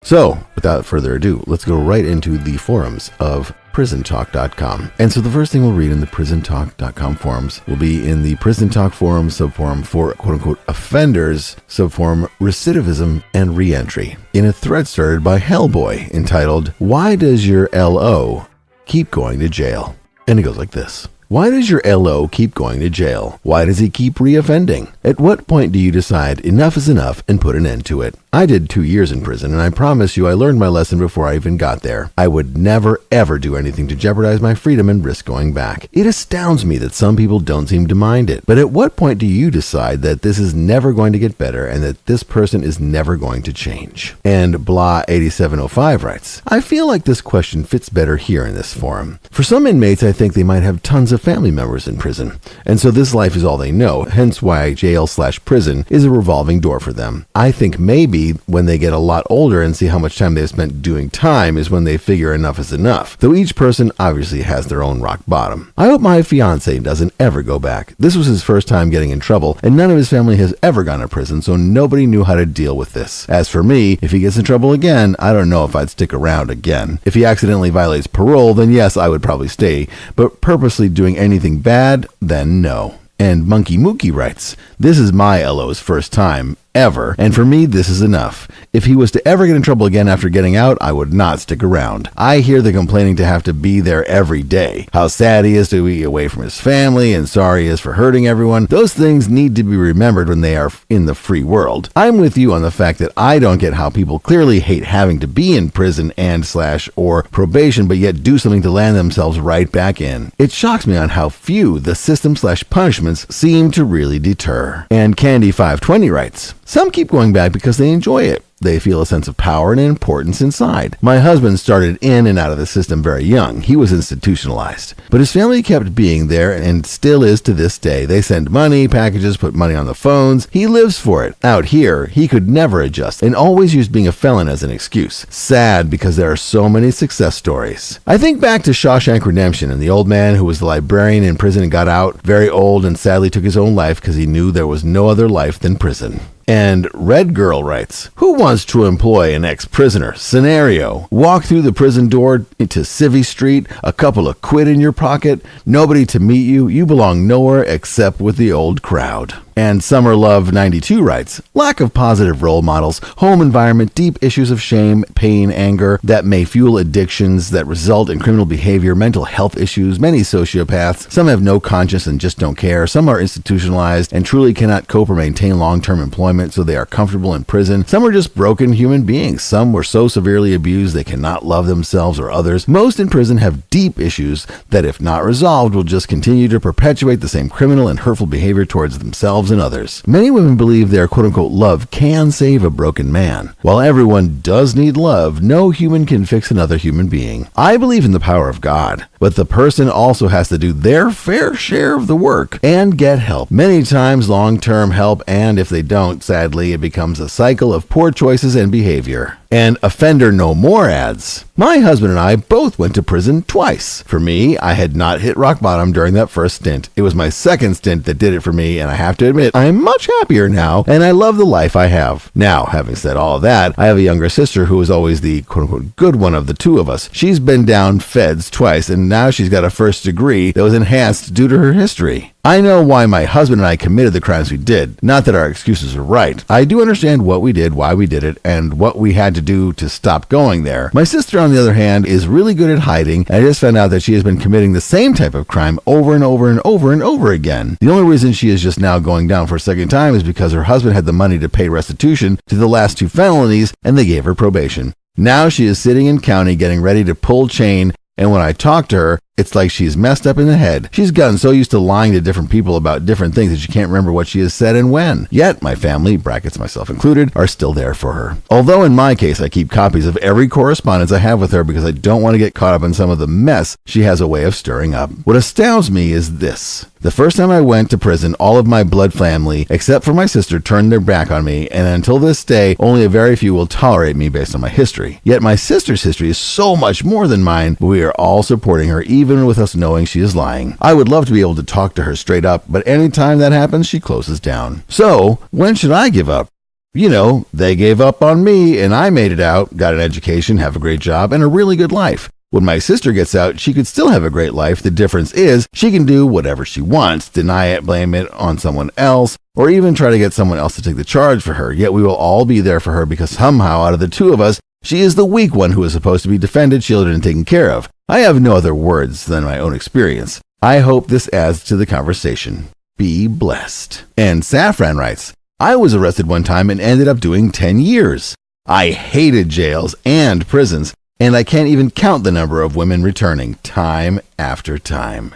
So, without further ado, let's go right into the forums of prisontalk.com. And so the first thing we'll read in the prisontalk.com forums will be in the Prison Talk forum subforum for quote-unquote offenders subforum recidivism and reentry, in a thread started by Hellboy entitled, "Why Does Your LO Keep Going to Jail?" And it goes like this. Why does your LO keep going to jail? Why does he keep reoffending? At what point do you decide enough is enough and put an end to it? I did 2 years in prison, and I promise you I learned my lesson before I even got there. I would never, ever do anything to jeopardize my freedom and risk going back. It astounds me that some people don't seem to mind it. But at what point do you decide that this is never going to get better and that this person is never going to change? And Blah8705 writes, I feel like this question fits better here in this forum. For some inmates, I think they might have tons of family members in prison, and so this life is all they know, hence why jail/prison is a revolving door for them. I think maybe when they get a lot older and see how much time they've spent doing time is when they figure enough is enough, though each person obviously has their own rock bottom. I hope my fiance doesn't ever go back. This was his first time getting in trouble, and none of his family has ever gone to prison, so nobody knew how to deal with this. As for me, if he gets in trouble again, I don't know if I'd stick around again. If he accidentally violates parole, then yes, I would probably stay, but purposely doing anything bad, then no. And Monkey Mookie writes, this is my LO's first time ever, and for me this is enough. If he was to ever get in trouble again after getting out, I would not stick around. I hear the complaining to have to be there every day, how sad he is to be away from his family and sorry he is for hurting everyone. Those things need to be remembered when they are in the free world. I'm with you on the fact that I don't get how people clearly hate having to be in prison and/or probation but yet do something to land themselves right back in. It shocks me on how few the system/punishments seem to really deter. And Candy520 writes, some keep going back because they enjoy it. They feel a sense of power and importance inside. My husband started in and out of the system very young. He was institutionalized. But his family kept being there and still is to this day. They send money, packages, put money on the phones. He lives for it. Out here, he could never adjust and always used being a felon as an excuse. Sad because there are so many success stories. I think back to Shawshank Redemption and the old man who was the librarian in prison and got out, very old, and sadly took his own life because he knew there was no other life than prison. And Red Girl writes, who wants to employ an ex-prisoner? Scenario. Walk through the prison door into Civvy Street, a couple of quid in your pocket, nobody to meet you, you belong nowhere except with the old crowd. And Summer Love 92 writes, lack of positive role models, home environment, deep issues of shame, pain, anger that may fuel addictions that result in criminal behavior, mental health issues, many sociopaths, some have no conscience and just don't care, some are institutionalized and truly cannot cope or maintain long-term employment so they are comfortable in prison, some are just broken human beings, some were so severely abused they cannot love themselves or others. Most in prison have deep issues that if not resolved will just continue to perpetuate the same criminal and hurtful behavior towards themselves and others. Many women believe their quote-unquote love can save a broken man. While everyone does need love, no human can fix another human being. I believe in the power of God, but the person also has to do their fair share of the work and get help. Many times long-term help, and if they don't, sadly, it becomes a cycle of poor choices and behavior. And Offender No More adds, my husband and I both went to prison twice. For me, I had not hit rock bottom during that first stint. It was my second stint that did it for me, and I have to admit, I'm much happier now, and I love the life I have. Now, having said all of that, I have a younger sister who was always the quote-unquote good one of the two of us. She's been down feds twice, and now she's got a first degree that was enhanced due to her history. I know why my husband and I committed the crimes we did. Not that our excuses are right. I do understand what we did, why we did it, and what we had to do to stop going there. My sister, on the other hand, is really good at hiding, and I just found out that she has been committing the same type of crime over and over and over and over again. The only reason she is just now going down for a second time is because her husband had the money to pay restitution to the last 2 felonies, and they gave her probation. Now she is sitting in county getting ready to pull chain, and when I talk to her, it's like she's messed up in the head. She's gotten so used to lying to different people about different things that she can't remember what she has said and when. Yet, my family, brackets myself included, are still there for her. Although in my case, I keep copies of every correspondence I have with her because I don't want to get caught up in some of the mess she has a way of stirring up. What astounds me is this. The first time I went to prison, all of my blood family, except for my sister, turned their back on me, and until this day, only a very few will tolerate me based on my history. Yet my sister's history is so much more than mine, but we are all supporting her, even with us knowing she is lying. I would love to be able to talk to her straight up, but anytime that happens, she closes down. So, when should I give up? They gave up on me and I made it out, got an education, have a great job, and a really good life. When my sister gets out, she could still have a great life. The difference is she can do whatever she wants, deny it, blame it on someone else, or even try to get someone else to take the charge for her. Yet we will all be there for her because somehow out of the two of us, she is the weak one who is supposed to be defended, shielded, and taken care of. I have no other words than my own experience. I hope this adds to the conversation. Be blessed. And Saffron writes, I was arrested one time and ended up doing 10 years. I hated jails and prisons, and I can't even count the number of women returning time after time.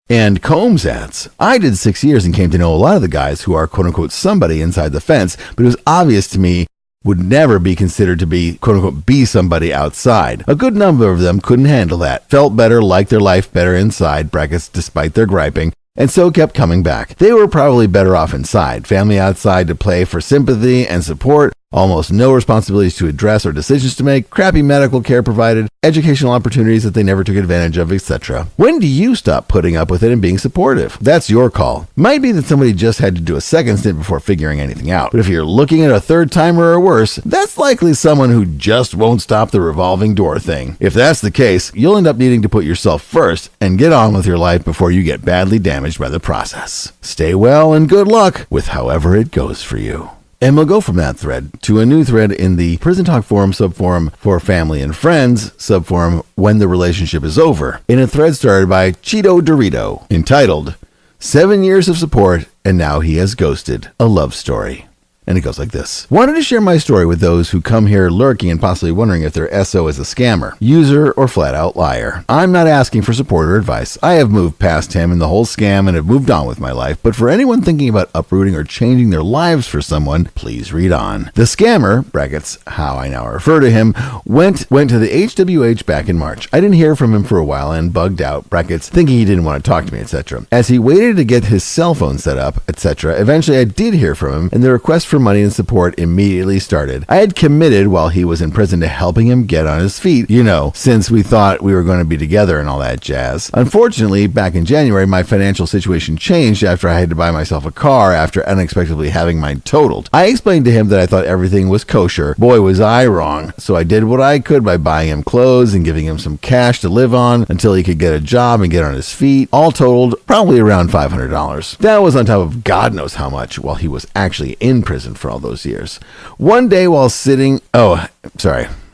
And Combs adds, I did 6 years and came to know a lot of the guys who are quote-unquote somebody inside the fence, but it was obvious to me would never be considered to be quote-unquote be somebody outside. A good number of them couldn't handle that, felt better, liked their life better inside, brackets, despite their griping, and so kept coming back. They were probably better off inside, family outside to play for sympathy and support, almost no responsibilities to address or decisions to make, crappy medical care provided, educational opportunities that they never took advantage of, etc. When do you stop putting up with it and being supportive? That's your call. Might be that somebody just had to do a second stint before figuring anything out, but if you're looking at a third timer or worse, that's likely someone who just won't stop the revolving door thing. If that's the case, you'll end up needing to put yourself first and get on with your life before you get badly damaged by the process. Stay well and good luck with however it goes for you. And we'll go from that thread to a new thread in the Prison Talk Forum subforum for family and friends subforum when the relationship is over, in a thread started by Cheeto Dorito entitled 7 Years of Support and Now He Has Ghosted, a Love Story. And it goes like this. Wanted to share my story with those who come here lurking and possibly wondering if their SO is a scammer, user, or flat out liar. I'm not asking for support or advice. I have moved past him and the whole scam and have moved on with my life. But for anyone thinking about uprooting or changing their lives for someone, please read on. The scammer, brackets, how I now refer to him, went to the HWH back in March. I didn't hear from him for a while and bugged out, brackets, thinking he didn't want to talk to me, etc. As he waited to get his cell phone set up, etc., eventually I did hear from him and the request for money and support immediately started. I had committed while he was in prison to helping him get on his feet, since we thought we were going to be together and all that jazz. Unfortunately, back in January, my financial situation changed after I had to buy myself a car after unexpectedly having mine totaled. I explained to him that I thought everything was kosher. Boy, was I wrong. So I did what I could by buying him clothes and giving him some cash to live on until he could get a job and get on his feet. All totaled, probably around $500. That was on top of God knows how much while he was actually in prison for all those years. One day while sitting... I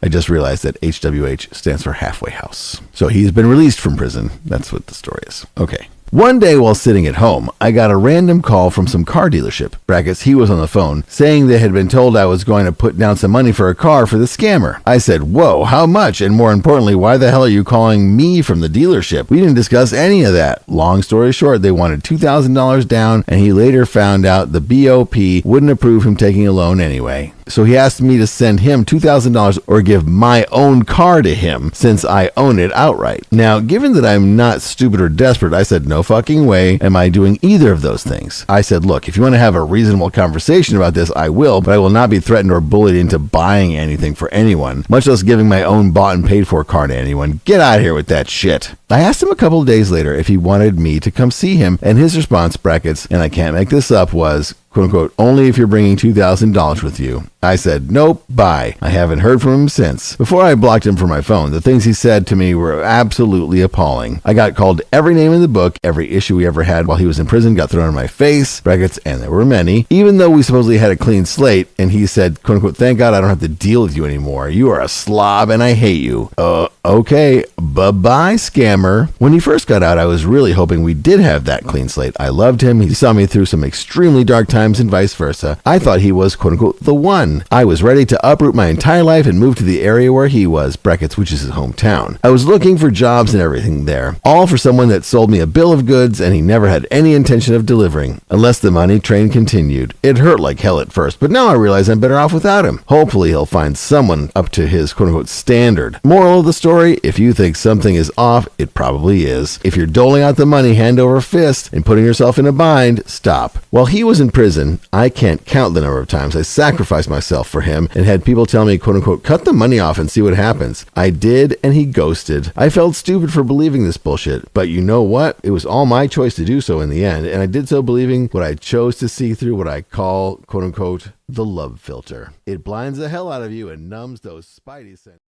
just realized that HWH stands for halfway house. So he's been released from prison. That's what the story is. Okay. One day while sitting at home, I got a random call from some car dealership, brackets, he was on the phone, saying they had been told I was going to put down some money for a car for the scammer. I said, whoa, how much? And more importantly, why the hell are you calling me from the dealership? We didn't discuss any of that. Long story short, they wanted $2,000 down, and he later found out the BOP wouldn't approve him taking a loan anyway. So he asked me to send him $2,000 or give my own car to him since I own it outright. Now, given that I'm not stupid or desperate, I said, no fucking way am I doing either of those things. I said, look, if you want to have a reasonable conversation about this, I will, but I will not be threatened or bullied into buying anything for anyone, much less giving my own bought and paid for car to anyone. Get out of here with that shit. I asked him a couple of days later if he wanted me to come see him, and his response, brackets, and I can't make this up, was, quote unquote, only if you're bringing $2,000 with you. I said, nope, bye. I haven't heard from him since. Before I blocked him from my phone, the things he said to me were absolutely appalling. I got called every name in the book. Every issue we ever had while he was in prison got thrown in my face, brackets, and there were many, even though we supposedly had a clean slate. And he said, quote unquote, thank God I don't have to deal with you anymore. You are a slob and I hate you. Okay, bye-bye, scammer. When he first got out, I was really hoping we did have that clean slate. I loved him. He saw me through some extremely dark times and vice versa. I thought he was, quote unquote, the one. I was ready to uproot my entire life and move to the area where he was, brackets, which is his hometown. I was looking for jobs and everything there, all for someone that sold me a bill of goods and he never had any intention of delivering, unless the money train continued. It hurt like hell at first, but now I realize I'm better off without him. Hopefully he'll find someone up to his, quote unquote, standard. Moral of the story, if you think something is off, it probably is. If you're doling out the money hand over fist and putting yourself in a bind, stop. While he was in prison, I can't count the number of times I sacrificed myself for him and had people tell me, quote unquote, cut the money off and see what happens. I did, and he ghosted. I felt stupid for believing this bullshit, but you know what? It was all my choice to do so in the end, and I did so believing what I chose to see through what I call, quote unquote, the love filter. It blinds the hell out of you and numbs those spidey senses.